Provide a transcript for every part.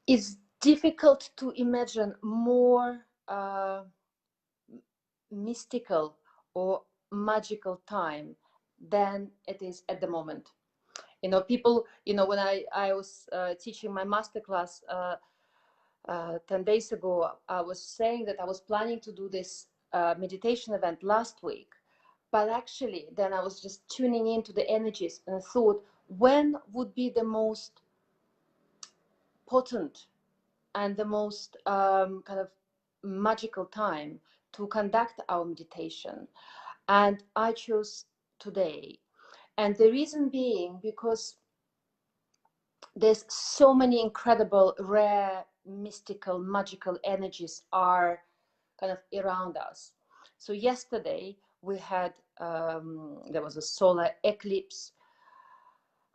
it's difficult to imagine more mystical or magical time than it is at the moment. You know, people, you know, when I was teaching my masterclass 10 days ago, I was saying that I was planning to do this meditation event last week. But actually, then I was just tuning into the energies and thought, when would be the most potent and the most kind of magical time to conduct our meditation? And I chose today. And the reason being because there's so many incredible, rare, mystical, magical energies are kind of around us. So yesterday we had there was a solar eclipse,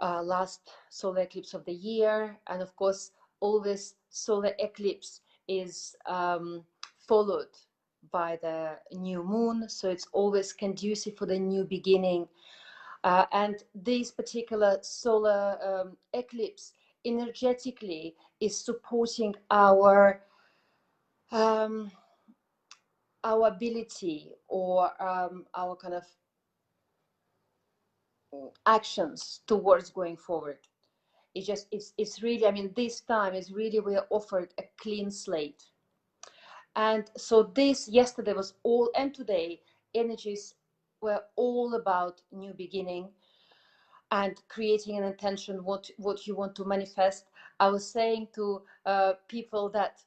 last solar eclipse of the year, and of course, always solar eclipse is followed by the new moon, so it's always conducive for the new beginning. And this particular solar eclipse energetically is supporting um, our ability or our kind of actions towards going forward. It's really, I mean, this time is really, we are offered a clean slate. And so this yesterday was all, and today energies were all about new beginning and creating an intention, what you want to manifest. I was saying to people that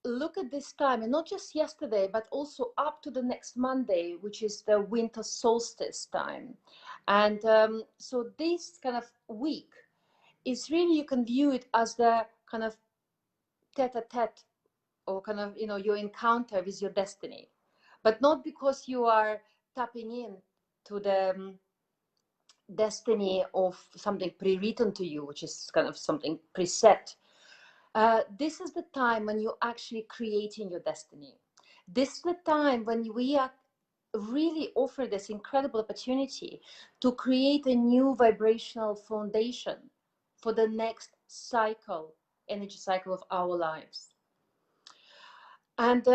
look at this time, and not just yesterday, but also up to the next Monday, which is the winter solstice time. And so this kind of week is really, you can view it as the kind of tete-a-tete, or kind of, you know, your encounter with your destiny, but not because you are tapping in to the destiny of something pre-written to you, which is kind of something preset. This is the time when you're actually creating your destiny. This is the time when we are really offered this incredible opportunity to create a new vibrational foundation for the next cycle, energy cycle of our lives. And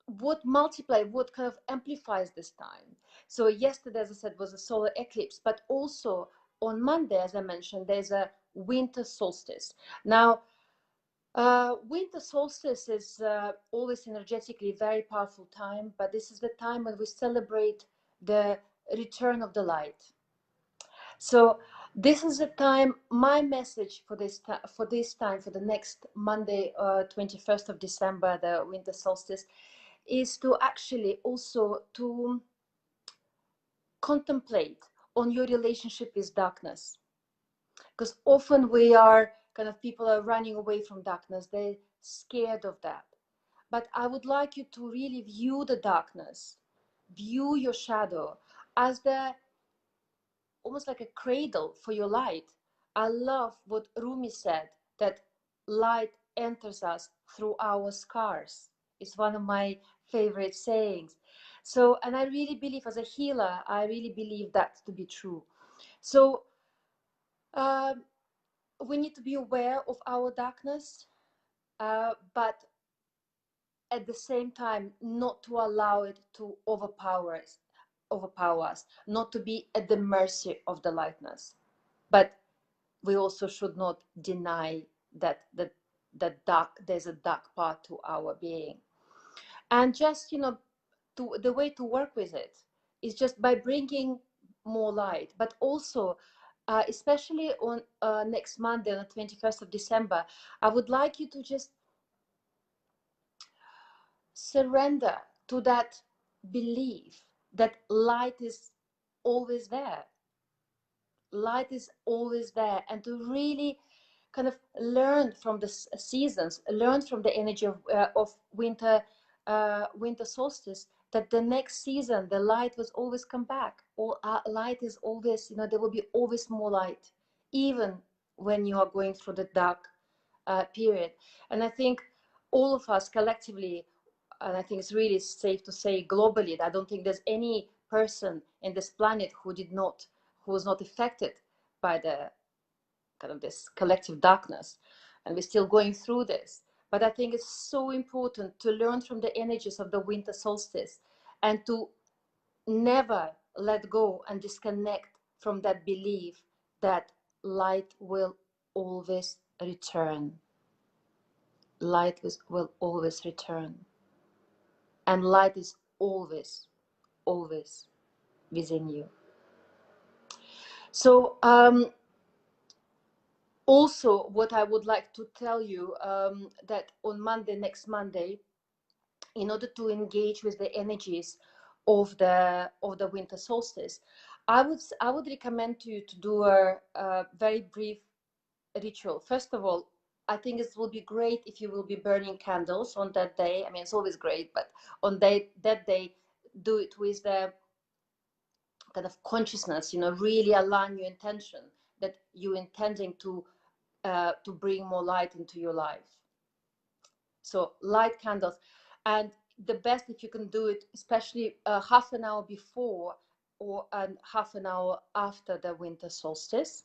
what kind of amplifies this time? So yesterday, as I said, was a solar eclipse, but also on Monday, as I mentioned, there's a winter solstice. Now, winter solstice is always energetically a very powerful time, but this is the time when we celebrate the return of the light. So this is the time, my message for this time, for the next Monday, 21st of December, the winter solstice, is to actually also to contemplate on your relationship with darkness. Because often we are kind of, people are running away from darkness, they're scared of that. But I would like you to really view the darkness, view your shadow as the, almost like a cradle for your light. I love what Rumi said, that light enters us through our scars. It's one of my favorite sayings. So, and I really believe, as a healer, I really believe that to be true. So we need to be aware of our darkness, but at the same time, not to allow it to overpower us, not to be at the mercy of the lightness. But we also should not deny that there's a dark part to our being. And just, you know, the way to work with it is just by bringing more light, but also especially on next Monday, on the 21st of December, I would like you to just surrender to that belief that light is always there. Light is always there, and to really kind of learn from the seasons, learn from the energy of winter solstice, that the next season the light will always come back, or light is always, you know, there will be always more light, even when you are going through the dark period. And I think all of us collectively, and I think it's really safe to say globally, that I don't think there's any person in this planet who was not affected by the kind of this collective darkness, and we're still going through this. But I think it's so important to learn from the energies of the winter solstice and to never let go and disconnect from that belief that light will always return. Light will always return. And light is always, always within you. So also what I would like to tell you, that on Monday, next Monday, in order to engage with the energies of the winter solstice, I would recommend to you to do a very brief ritual. First of all, I think it will be great if you will be burning candles on that day. I mean, it's always great, but on that day, do it with the kind of consciousness, really align your intention that you're intending to bring more light into your life. So light candles, and the best if you can do it, especially half an hour before or half an hour after the winter solstice.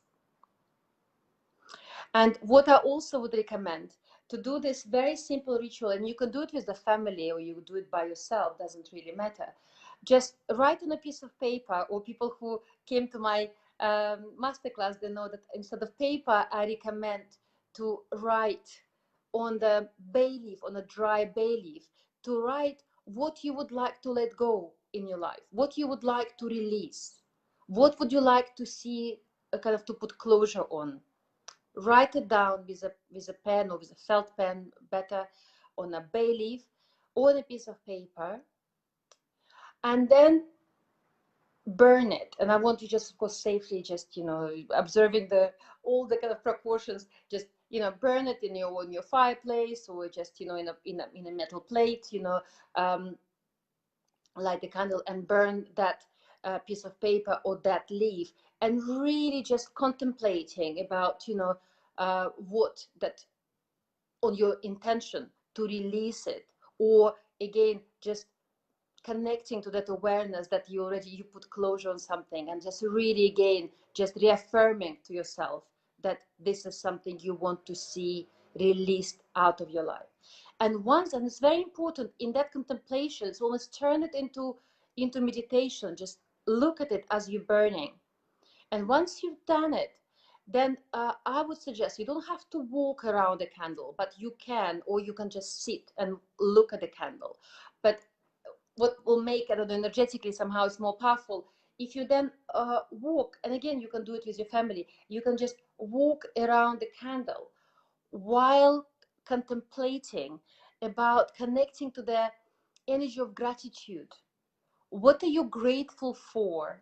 And what I also would recommend, to do this very simple ritual, and you can do it with the family or you do it by yourself, doesn't really matter. Just write on a piece of paper, or people who came to my masterclass, they know that instead of paper, I recommend to write on the bay leaf, on a dry bay leaf, to write what you would like to let go in your life, what you would like to release, what would you like to see, kind of to put closure on. Write it down with a pen or with a felt pen, better on a bay leaf or on a piece of paper, and then burn it. And I want you just, of course, safely, just observing all the kind of precautions, just burn it in your fireplace, or just in a metal plate, light the candle and burn that piece of paper or that leaf, and really just contemplating about what that on your intention to release it, or again just connecting to that awareness that you put closure on something, and just really again just reaffirming to yourself that this is something you want to see released out of your life. And it's very important in that contemplation, it's almost turn it into meditation. Just look at it as you're burning, and once you've done it, then I would suggest you don't have to walk around the candle, but you can, or you can just sit and look at the candle. But what will make it energetically somehow it's more powerful if you then walk, and again you can do it with your family, you can just walk around the candle while contemplating about connecting to the energy of gratitude. What are you grateful for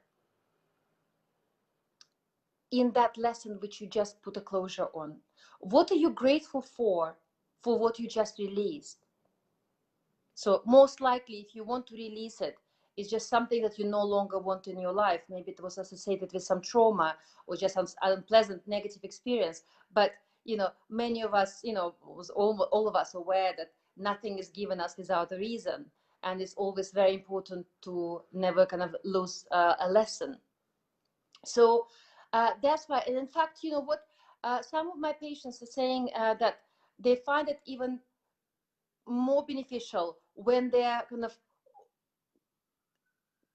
in that lesson which you just put a closure on? What are you grateful for what you just released? So most likely, if you want to release it, it's just something that you no longer want in your life. Maybe it was associated with some trauma or just an unpleasant negative experience. But many of us, was all of us aware that nothing is given us without a reason, and it's always very important to never kind of lose a lesson. So that's why, and in fact, what some of my patients are saying, that they find it even more beneficial when they're kind of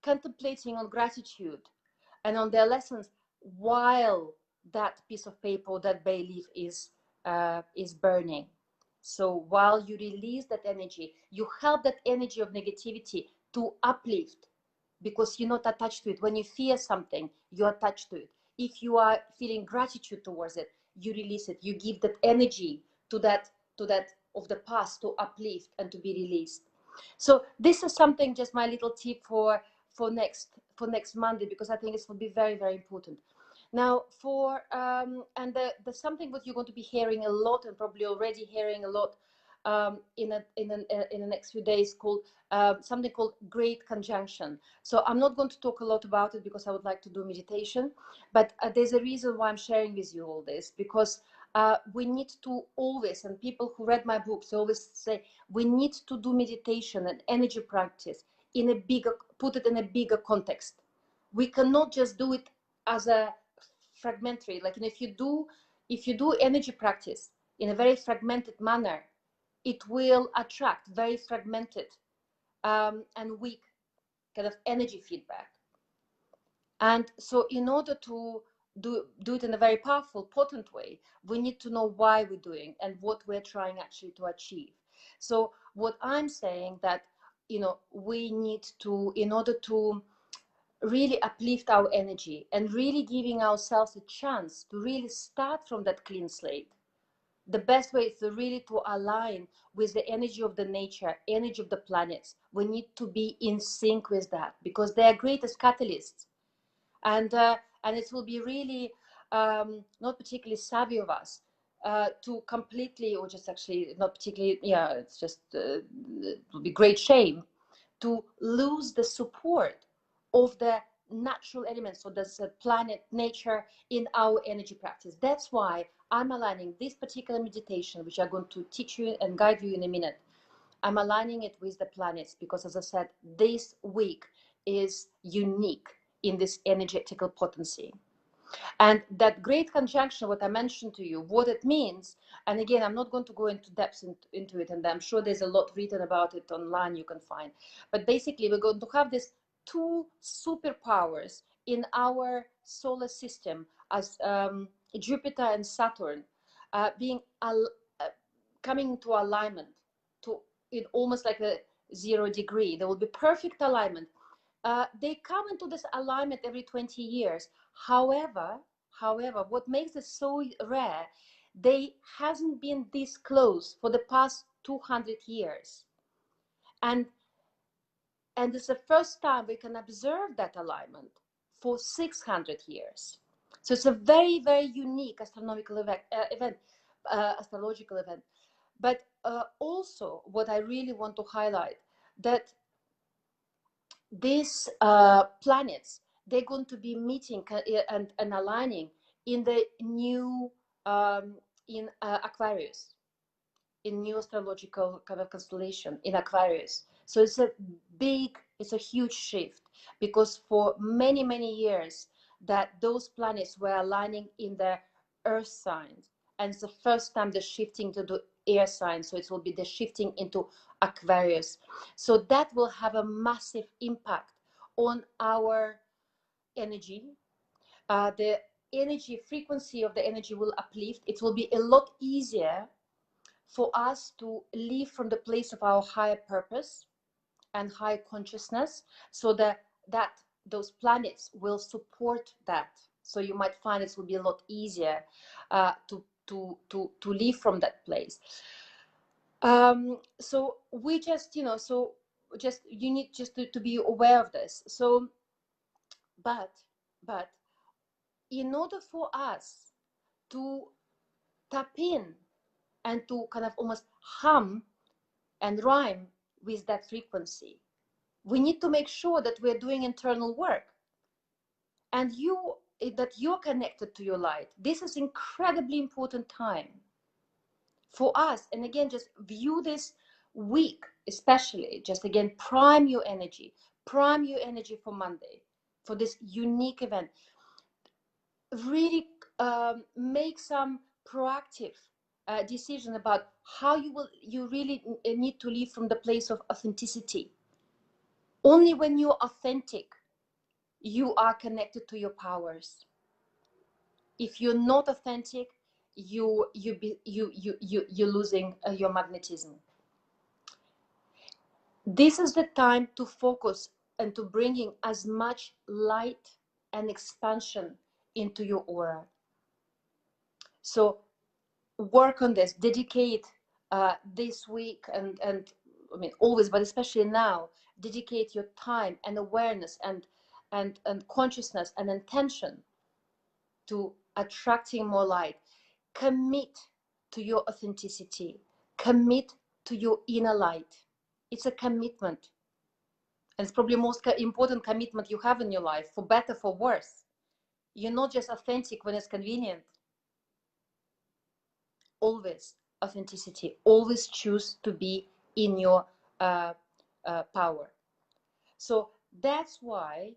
contemplating on gratitude and on their lessons while that piece of paper, that bay leaf is burning. So while you release that energy, you help that energy of negativity to uplift, because you're not attached to it. When you fear something, you're attached to it. If you are feeling gratitude towards it, you release it. You give that energy to that of the past to uplift and to be released. So this is something, just my little tip for next Monday, because I think it will be very, very important. Now and the something what you're going to be hearing a lot, and probably already hearing a lot in the next few days, called something called great conjunction. So I'm not going to talk a lot about it because I would like to do meditation, but there's a reason why I'm sharing with you all this, because we need to always, and people who read my books, they always say we need to do meditation and energy practice in a bigger, put it in a bigger context. We cannot just do it as a fragmentary, like if you do if you do energy practice in a very fragmented manner, it will attract very fragmented and weak kind of energy feedback. And so in order to do it in a very powerful, potent way, we need to know why we're doing and what we're trying actually to achieve. So what I'm saying that, we need to, in order to really uplift our energy and really giving ourselves a chance to really start from that clean slate, the best way is to really to align with the energy of the nature, energy of the planets. We need to be in sync with that, because they are greatest catalysts. And it will be really not particularly savvy of us to completely, or just actually not particularly, it's just it will be great shame to lose the support of the natural elements of the planet, nature, in our energy practice. That's why I'm aligning this particular meditation, which I'm going to teach you and guide you in a minute. I'm aligning it with the planets, because, as I said, this week is unique in this energetical potency. And that great conjunction, what I mentioned to you, what it means, and again, I'm not going to go into depth into it, and I'm sure there's a lot written about it online you can find. But basically, we're going to have these two superpowers in our solar system as Jupiter and Saturn being coming into alignment to in almost like a 0 degree. There will be perfect alignment. They come into this alignment every 20 years. However, what makes it so rare, they hasn't been this close for the past 200 years. And it's the first time we can observe that alignment for 600 years. So it's a very, very unique astronomical astrological event. But also what I really want to highlight, that these planets, they're going to be meeting and aligning in the new in Aquarius, in new astrological kind of constellation in Aquarius. So it's a huge shift, because for many, many years that those planets were aligning in the earth signs, and it's the first time they're shifting to the air sign, so it will be the shifting into Aquarius. So that will have a massive impact on our energy. The energy frequency of the energy will uplift. It will be a lot easier for us to live from the place of our higher purpose and higher consciousness, so that those planets will support that. So you might find it will be a lot easier to live from that place. So we just, you need just to be aware of this. So, but in order for us to tap in and to kind of almost hum and rhyme with that frequency, we need to make sure that we're doing internal work, and that you're connected to your light. This is incredibly important time for us. And again, just view this week, especially, just again, prime your energy for Monday, for this unique event. Really make some proactive decision about how you really need to live from the place of authenticity. Only when you're authentic, you are connected to your powers. If you're not authentic, you're losing your magnetism. This is the time to focus and to bringing as much light and expansion into your aura. So work on this, dedicate this week, and I mean always, but especially now, dedicate your time and awareness and consciousness and intention to attracting more light. Commit to your authenticity. Commit to your inner light. It's a commitment. And it's probably the most important commitment you have in your life, for better, for worse. You're not just authentic when it's convenient. Always authenticity. Always choose to be in your power. So that's why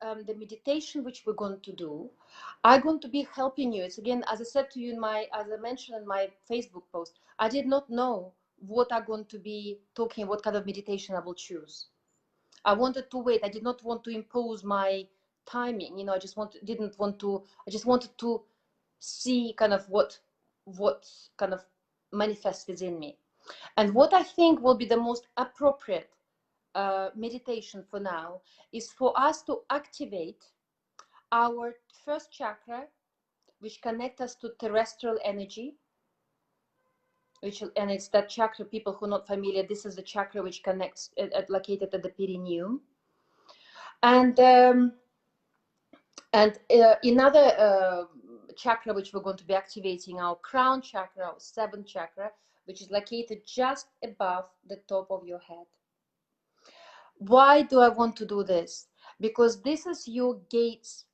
the meditation which we're going to do, I'm going to be helping you. It's again, as I said to you as I mentioned in my Facebook post, I did not know what I'm going to be talking, what kind of meditation I will choose. I wanted to wait. I did not want to impose my timing. I just didn't want to. I just wanted to see kind of what kind of manifests within me, and what I think will be the most appropriate meditation for now is for us to activate our first chakra, which connects us to terrestrial energy, and it's that chakra. People who are not familiar, this is the chakra which connects, located at the perineum, and another chakra which we're going to be activating, our crown chakra, our seventh chakra, which is located just above the top of your head. Why do I want to do this? Because this is your gates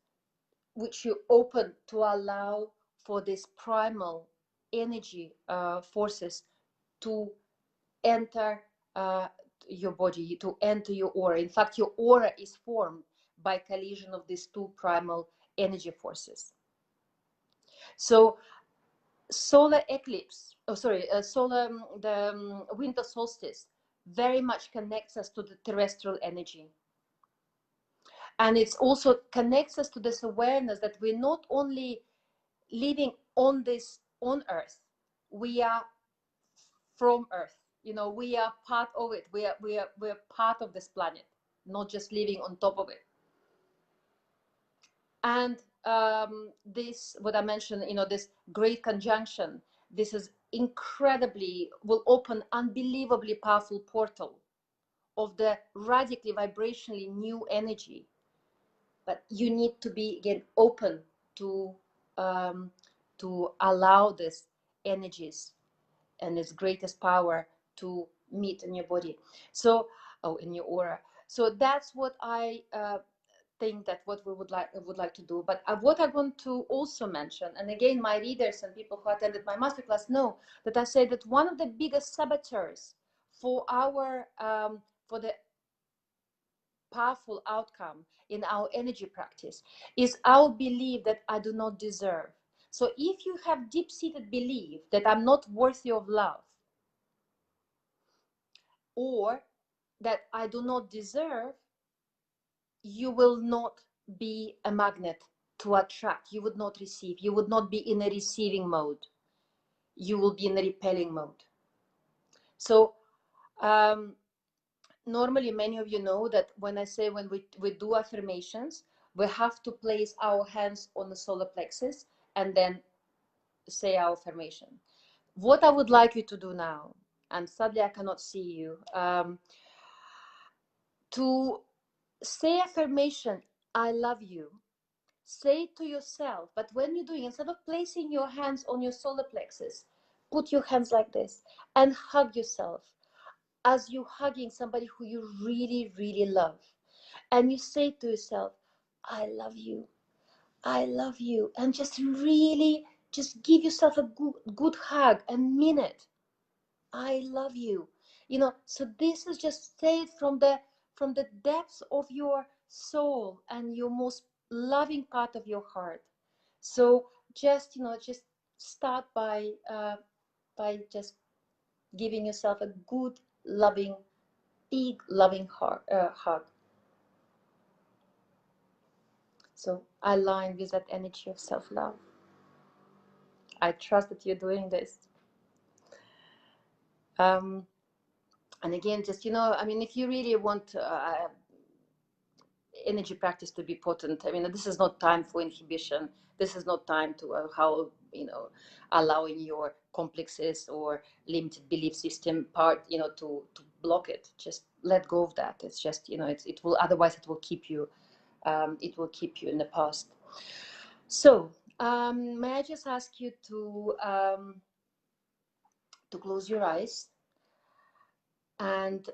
which you open to allow for this primal energy forces to enter your body, to enter your aura. In fact, your aura is formed by collision of these two primal energy forces. So solar eclipse, the winter solstice very much connects us to the terrestrial energy. And it also connects us to this awareness that we're not only living on Earth, we are from Earth. We are part of it. We're part of this planet, not just living on top of it. And this, what I mentioned, this great conjunction, this is will open unbelievably powerful portal of the radically vibrationally new energy. But you need to be, again, open to allow this energies and its greatest power to meet in your body. So, in your aura. So that's what I think that what we would like to do. But what I want to also mention, and again, my readers and people who attended my masterclass know that I say that one of the biggest saboteurs for the powerful outcome in our energy practice is our belief that I do not deserve. So if you have deep-seated belief that I'm not worthy of love, or that I do not deserve, you will not be a magnet to attract. You would not receive. You would not be in a receiving mode. You will be in a repelling mode. So normally, many of you know that when we do affirmations, we have to place our hands on the solar plexus and then say our affirmation. What I would like you to do now, and sadly I cannot see you, to say affirmation, I love you. Say it to yourself, but when you're doing, instead of placing your hands on your solar plexus, put your hands like this and hug yourself as you're hugging somebody who you really, really love. And you say to yourself, I love you. I love you. And just really, just give yourself a good hug and mean it. I love you. So this is just say it from the depths of your soul and your most loving part of your heart. So just start by just giving yourself a good, loving, big, loving hug. So align with that energy of self-love. I trust that you're doing this. And again, just if you really want energy practice to be potent, this is not time for inhibition. This is not time to allowing your complexes or limited belief system part to block it. Just let go of that. It's just it will, otherwise it will keep you in the past. So may I just ask you to close your eyes and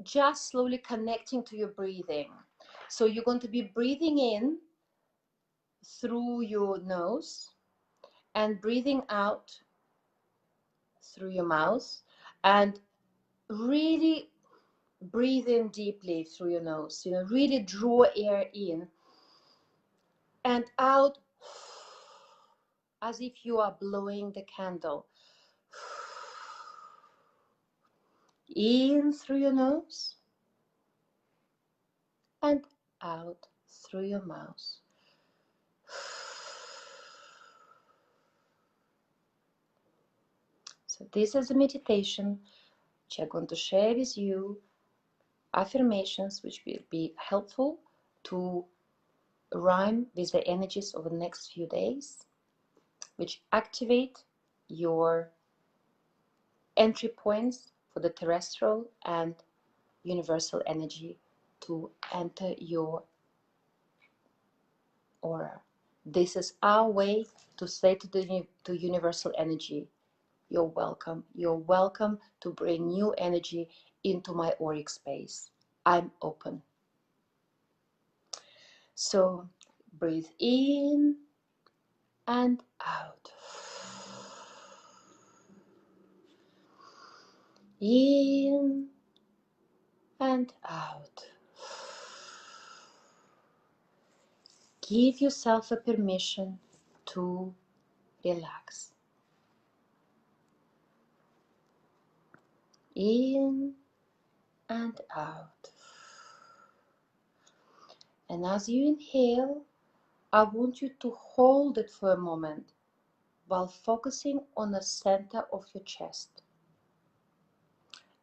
just slowly connecting to your breathing. So you're going to be breathing in through your nose and breathing out through your mouth, and really breathe in deeply through your nose. Really draw air in and out as if you are blowing the candle. In through your nose and out through your mouth. So this is a meditation which I'm going to share with you, affirmations which will be helpful to rhyme with the energies of the next few days, which activate your entry points for the terrestrial and universal energy to enter your aura. This is our way to say to universal energy, you're welcome. You're welcome to bring new energy into my auric space. I'm open. So breathe in and out. In and out. Give yourself a permission to relax. In and out. And as you inhale, I want you to hold it for a moment while focusing on the center of your chest.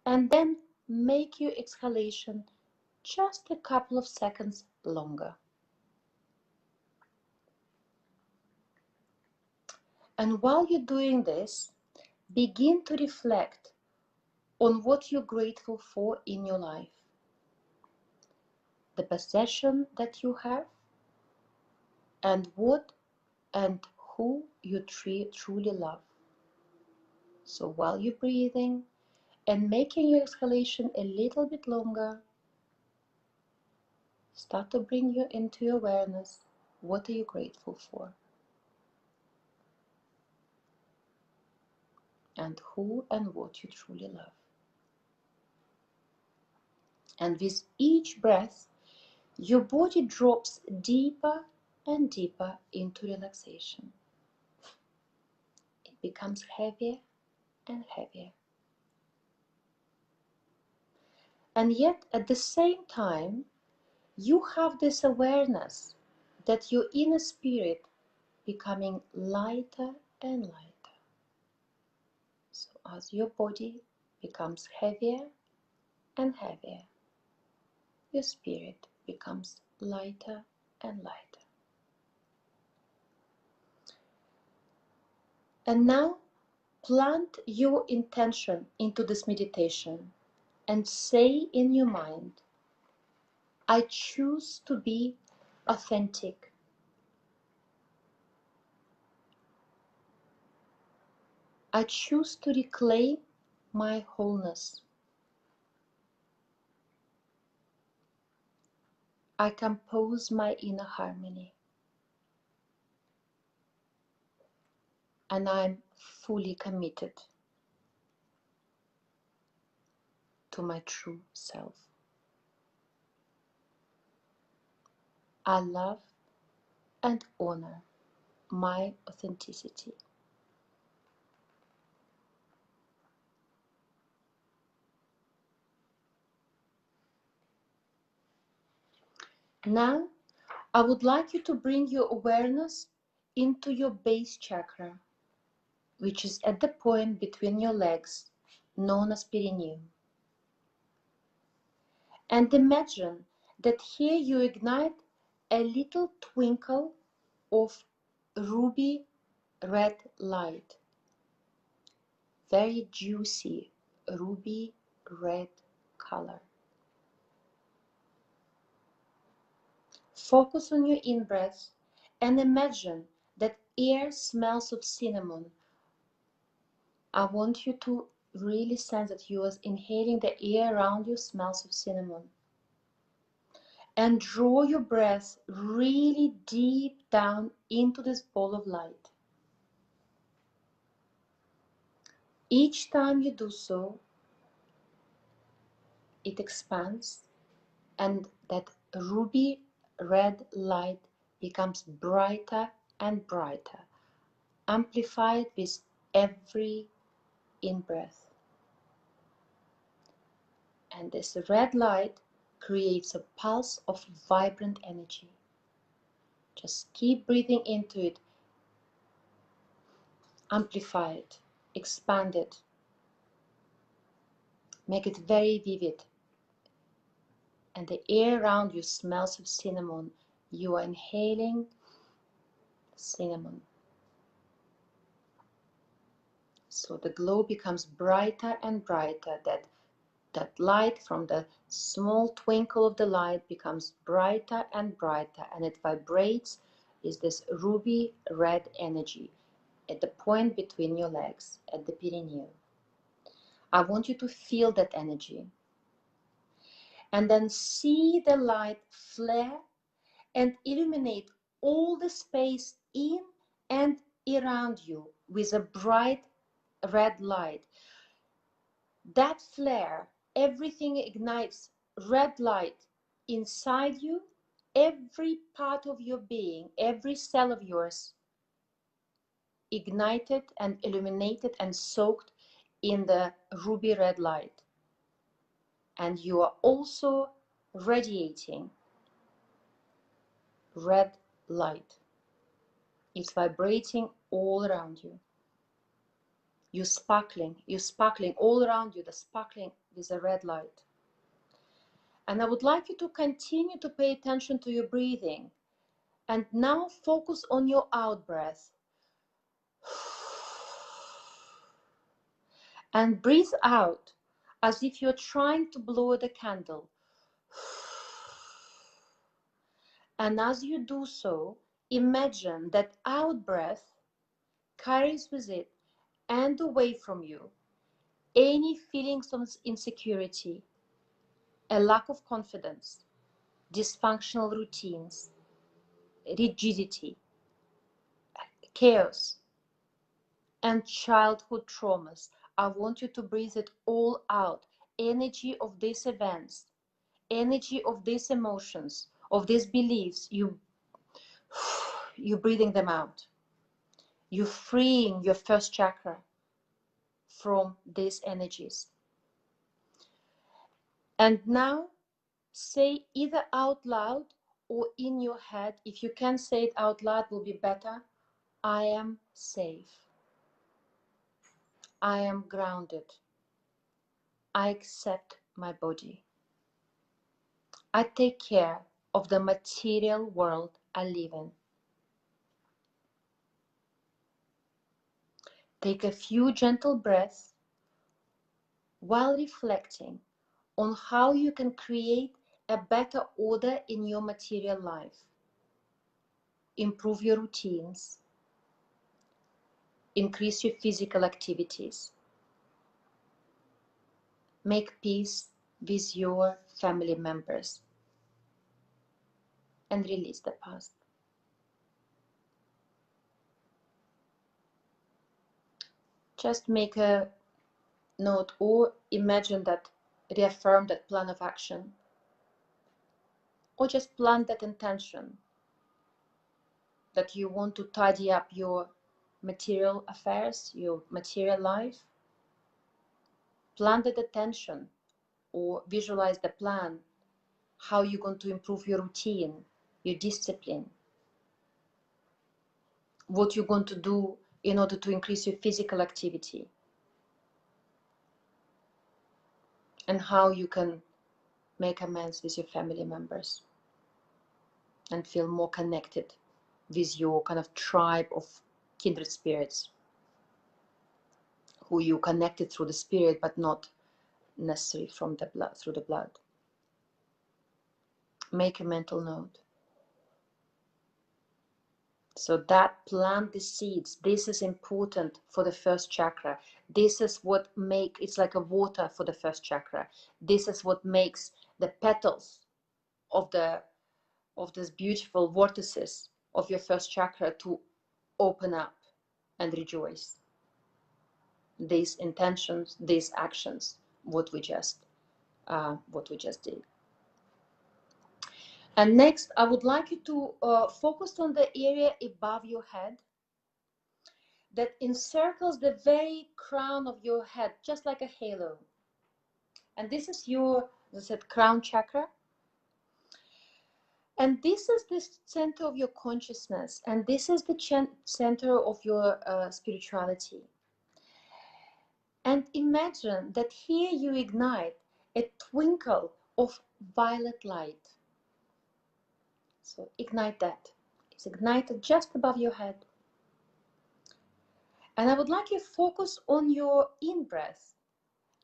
And then make your exhalation just a couple of seconds longer. And while you're doing this, begin to reflect on what you're grateful for in your life. The possession that you have, and what and who you truly love. So while you're breathing and making your exhalation a little bit longer, start to bring you into your awareness. What are you grateful for? And who and what you truly love. And with each breath, your body drops deeper and deeper into relaxation. It becomes heavier and heavier. And yet, at the same time, you have this awareness that your inner spirit becoming lighter and lighter. So as your body becomes heavier and heavier, your spirit becomes lighter and lighter. And now plant your intention into this meditation and say in your mind, I choose to be authentic. I choose to reclaim my wholeness. I compose my inner harmony. And I'm fully committed to my true self. I love and honor my authenticity. Now, I would like you to bring your awareness into your base chakra, which is at the point between your legs, known as perineum. And imagine that here you ignite a little twinkle of ruby red light, very juicy ruby red color. Focus on your in-breath and imagine that air smells of cinnamon. I want you to really sense that you are inhaling the air around you smells of cinnamon. And draw your breath really deep down into this ball of light. Each time you do so, it expands, and that ruby red light becomes brighter and brighter, amplified with every in-breath. And this red light creates a pulse of vibrant energy. Just keep breathing into it, amplify it, expand it, make it very vivid. And the air around you smells of cinnamon. You are inhaling cinnamon. So the glow becomes brighter and brighter. That light from the small twinkle of the light becomes brighter and brighter, and it vibrates is this ruby red energy at the point between your legs, at the perineum. I want you to feel that energy. And then see the light flare and illuminate all the space in and around you with a bright red light. That flare, everything ignites red light inside you, every part of your being, every cell of yours ignited and illuminated and soaked in the ruby red light. And you are also radiating red light. It's vibrating all around you. You're sparkling all around you, the sparkling with a red light. And I would like you to continue to pay attention to your breathing. And now focus on your out breath. And breathe out as if you're trying to blow the candle. And as you do so, imagine that out breath carries with it and away from you any feelings of insecurity, a lack of confidence, dysfunctional routines, rigidity, chaos, and childhood traumas. I want you to breathe it all out. Energy of these events, energy of these emotions, of these beliefs, you're breathing them out. You're freeing your first chakra from these energies. And now say either out loud or in your head. If you can say it out loud, will be better. I am safe. I am grounded. I accept my body. I take care of the material world I live in. Take a few gentle breaths while reflecting on how you can create a better order in your material life. Improve your routines. Increase your physical activities. Make peace with your family members. And release the past. Just make a note or imagine that, reaffirm that plan of action, or just plant that intention that you want to tidy up your material affairs, your material life. Plant that attention or visualize the plan, how you're going to improve your routine, your discipline, what you're going to do in order to increase your physical activity, and how you can make amends with your family members and feel more connected with your kind of tribe of kindred spirits who you connected through the spirit but not necessarily from the blood, through the blood. Make a mental note. So that plant the seeds. This is important for the first chakra. This is what makes, it's like a water for the first chakra. This is what makes the petals of this beautiful vortices of your first chakra to open up and rejoice. These intentions, these actions, what we just what we just did. And next, I would like you to focus on the area above your head that encircles the very crown of your head, just like a halo. And this is your, as I said, crown chakra. And this is the center of your consciousness. And this is the center of your spirituality. And imagine that here you ignite a twinkle of violet light. So ignite that. It's ignited just above your head. And I would like you to focus on your in-breath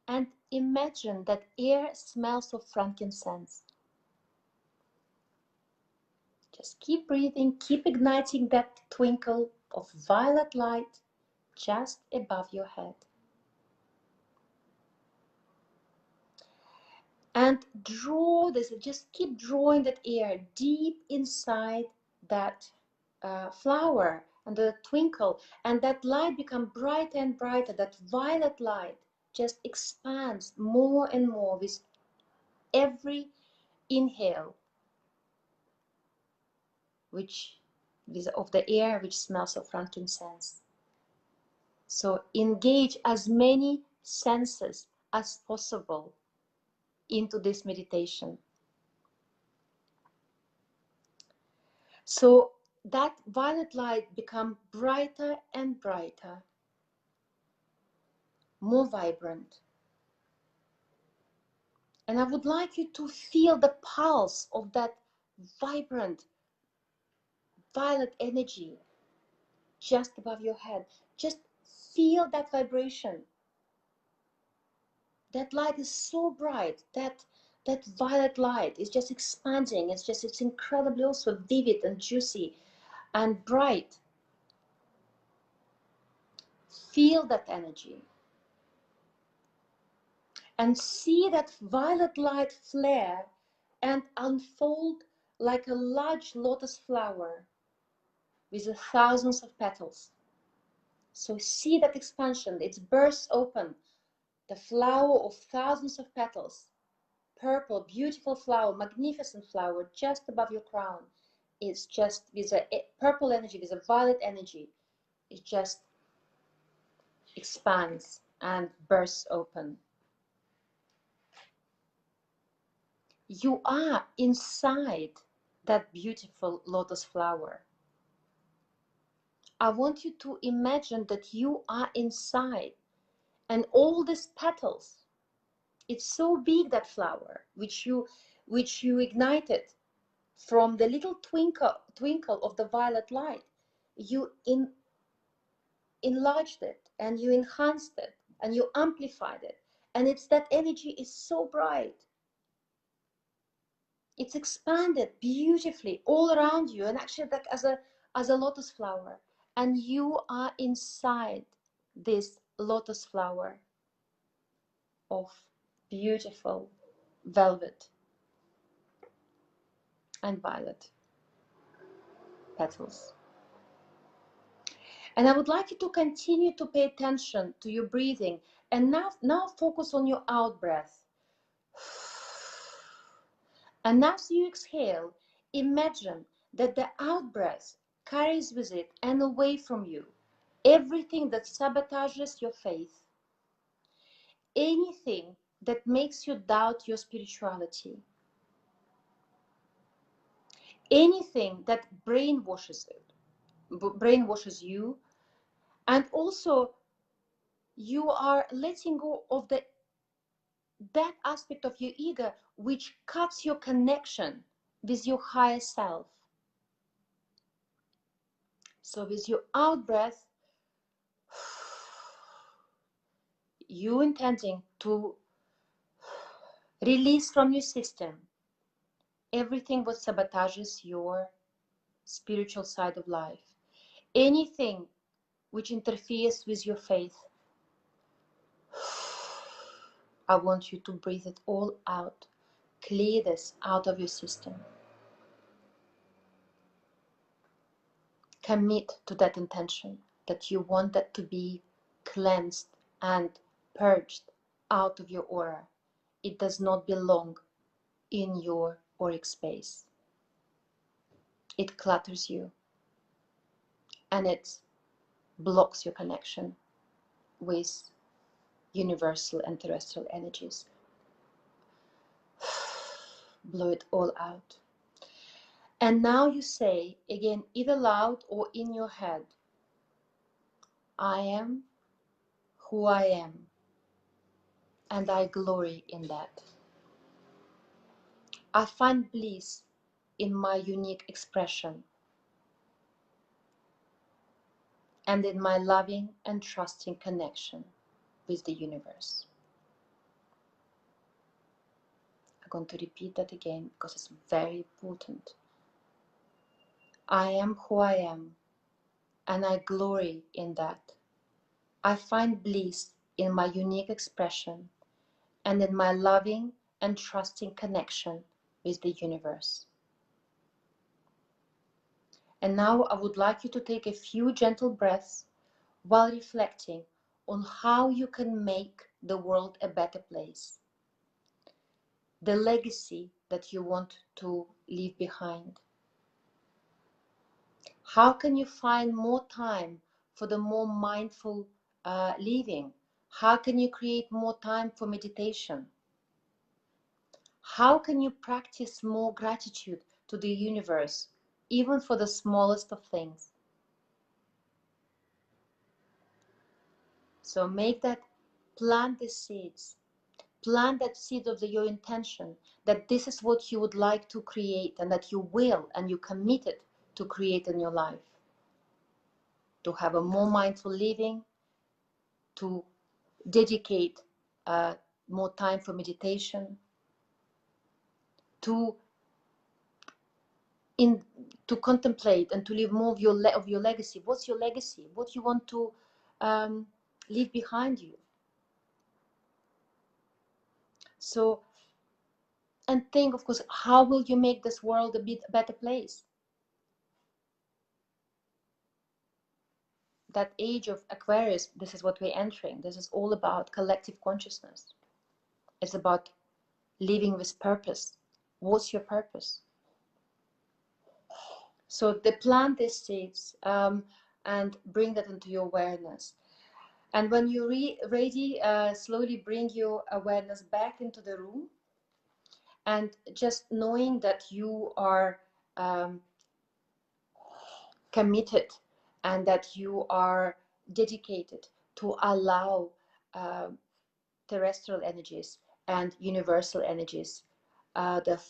and imagine that air smells of frankincense. Just keep breathing, keep igniting that twinkle of violet light just above your head. And draw this, just keep drawing that air deep inside that flower and the twinkle, and that light becomes brighter and brighter. That violet light just expands more and more with every inhale, of the air which smells of frankincense. So engage as many senses as possible into this meditation. So that violet light becomes brighter and brighter, more vibrant. And I would like you to feel the pulse of that vibrant violet energy just above your head. Just feel that vibration. That light is so bright, that violet light is just expanding. It's incredibly also vivid and juicy and bright. Feel that energy. And see that violet light flare and unfold like a large lotus flower with thousands of petals. So see that expansion. It bursts open, the flower of thousands of petals. Purple, beautiful flower, magnificent flower just above your crown. It's just with a purple energy, with a violet energy. It just expands and bursts open. You are inside that beautiful lotus flower. I want you to imagine that you are inside, and all these petals, it's so big, that flower which you ignited from the little twinkle of the violet light. You enlarged it, and you enhanced it, and you amplified it, and it's that energy is so bright. It's expanded beautifully all around you, and actually like as a lotus flower, and you are inside this lotus flower of beautiful velvet and violet petals. And I would like you to continue to pay attention to your breathing, and now focus on your out breath. And as you exhale, imagine that the out breath carries with it and away from you everything that sabotages your faith, anything that makes you doubt your spirituality, anything that brainwashes you, and also you are letting go of that aspect of your ego which cuts your connection with your higher self. So with your out breath, you intending to release from your system everything what sabotages your spiritual side of life, anything which interferes with your faith. I want you to breathe it all out. Clear this out of your system. Commit to that intention that you want that to be cleansed and purged out of your aura it does not belong in your auric space. It clutters you and it blocks your connection with universal and terrestrial energies. Blow it all out. And now you say, again, either loud or in your head, I am who I am, and I glory in that. I find bliss in my unique expression and in my loving and trusting connection with the universe. I'm going to repeat that again because it's very important. I am who I am, and I glory in that. I find bliss in my unique expression and in my loving and trusting connection with the universe. And now I would like you to take a few gentle breaths while reflecting on how you can make the world a better place, the legacy that you want to leave behind. How can you find more time for the more mindful living? How can you create more time for meditation? How can you practice more gratitude to the universe, even for the smallest of things? So plant the seeds. Plant that seed of your intention, that this is what you would like to create and that you will and you committed to create in your life. To have a more mindful living, to dedicate more time for meditation, to contemplate and to live more of your legacy. What's your legacy? What you want to leave behind you? So, and think, of course, how will you make this world a better place? That age of Aquarius, this is what we're entering. This is all about collective consciousness. It's about living with purpose. What's your purpose? So they plant these seeds and bring that into your awareness. And when you're ready, slowly bring your awareness back into the room, and just knowing that you are committed and that you are dedicated to allow terrestrial energies and universal energies, the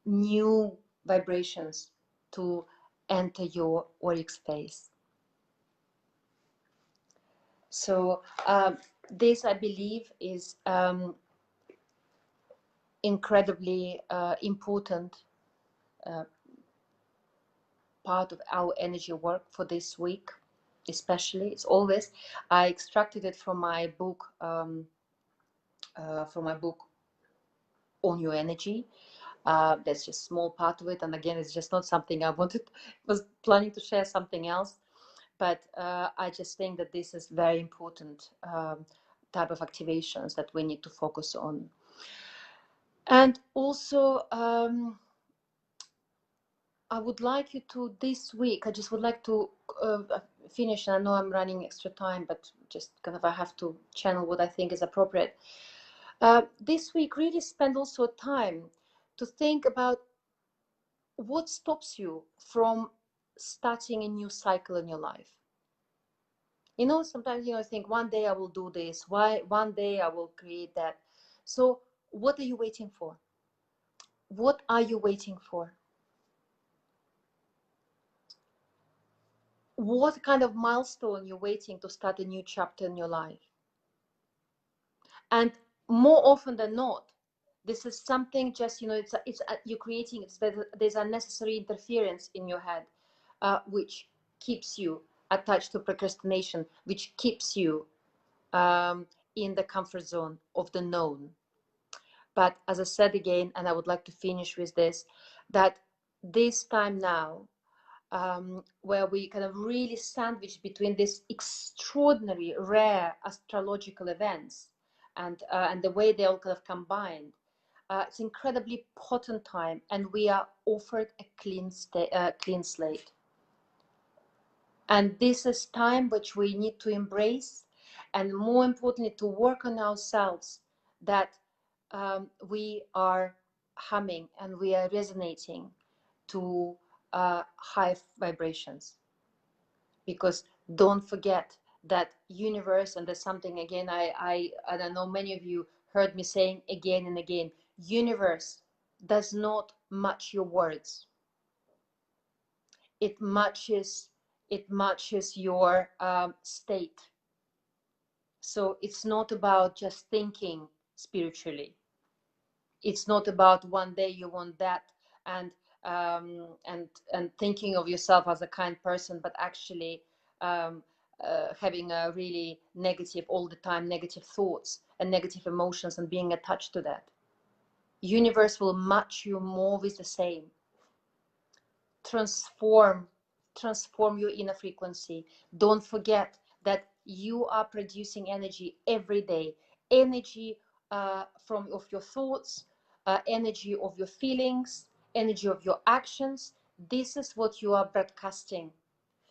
new vibrations to enter your auric space. So this, I believe, is incredibly important part of our energy work for this week, especially. It's always, I extracted it from my book, on your energy. That's just a small part of it, and again, it's just not something I was planning to share something else, but I just think that this is very important type of activations that we need to focus on. And also I would like you to, this week, I just would like to finish, and I know I'm running extra time, but just kind of I have to channel what I think is appropriate. This week, really spend also time to think about what stops you from starting a new cycle in your life. You know, sometimes, I think one day I will do this, one day I will create that. So what are you waiting for? What are you waiting for? What kind of milestone you're waiting to start a new chapter in your life? And more often than not, this is something just, you're creating, there's unnecessary interference in your head, which keeps you attached to procrastination, which keeps you in the comfort zone of the known. But as I said again, and I would like to finish with this, that this time now, where we kind of really sandwich between these extraordinary, rare astrological events, and the way they all kind of combined. It's incredibly potent time, and we are offered a clean slate. And this is time which we need to embrace, and more importantly, to work on ourselves, that we are humming and we are resonating to high vibrations. Because don't forget that universe, and there's something again I don't know, many of you heard me saying again and again, universe does not match your words. It matches your state. So it's not about just thinking spiritually. It's not about one day you want that, and thinking of yourself as a kind person, but actually um, having a really negative, all the time negative thoughts and negative emotions and being attached to that. Universe will match you more with the same. Transform your inner frequency. Don't forget that you are producing energy every day. Energy from of your thoughts, energy of your feelings, energy of your actions. This is what you are broadcasting.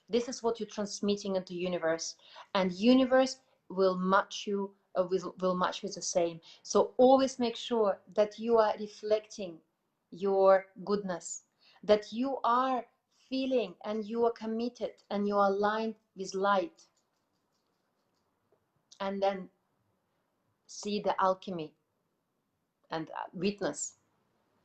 This is what you're transmitting into universe, and universe will match you, will match with the same. So always make sure that you are reflecting your goodness, that you are feeling and you are committed and you are aligned with light, and then see the alchemy and witness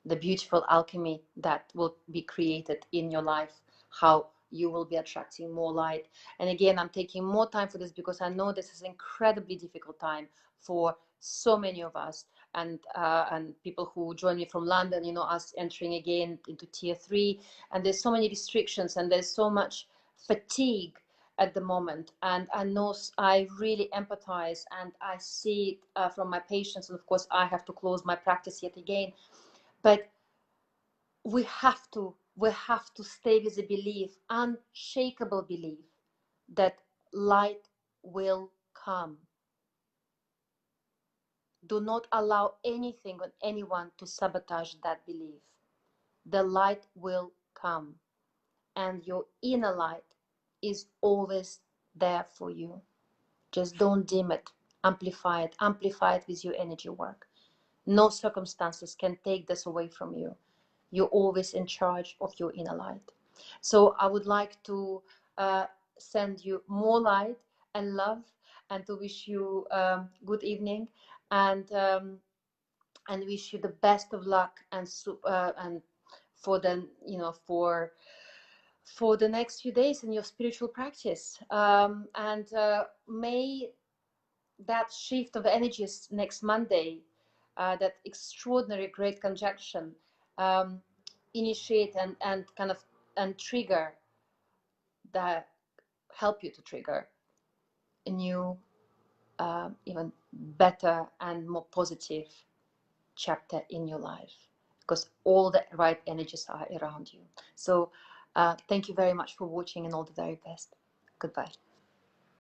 the beautiful alchemy that will be created in your life, how you will be attracting more light. And again, I'm taking more time for this because I know this is an incredibly difficult time for so many of us, and people who join me from London, you know, us entering again into tier 3, and there's so many restrictions and there's so much fatigue at the moment. And I know, I really empathize, and I see it from my patients, and of course I have to close my practice yet again. But we have to stay with the belief, unshakable belief, that light will come. Do not allow anything or anyone to sabotage that belief. The light will come, and your inner light is always there for you. Just don't dim it. Amplify it with your energy work. No circumstances can take this away from you. You're always in charge of your inner light. So I would like to send you more light and love, and to wish you good evening, and wish you the best of luck, and for the, you know, for the next few days in your spiritual practice, and may that shift of energies next Monday, that extraordinary great conjunction, initiate and kind of and trigger that, help you to trigger a new, even better and more positive chapter in your life, because all the right energies are around you. So thank you very much for watching, and all the very best. Goodbye.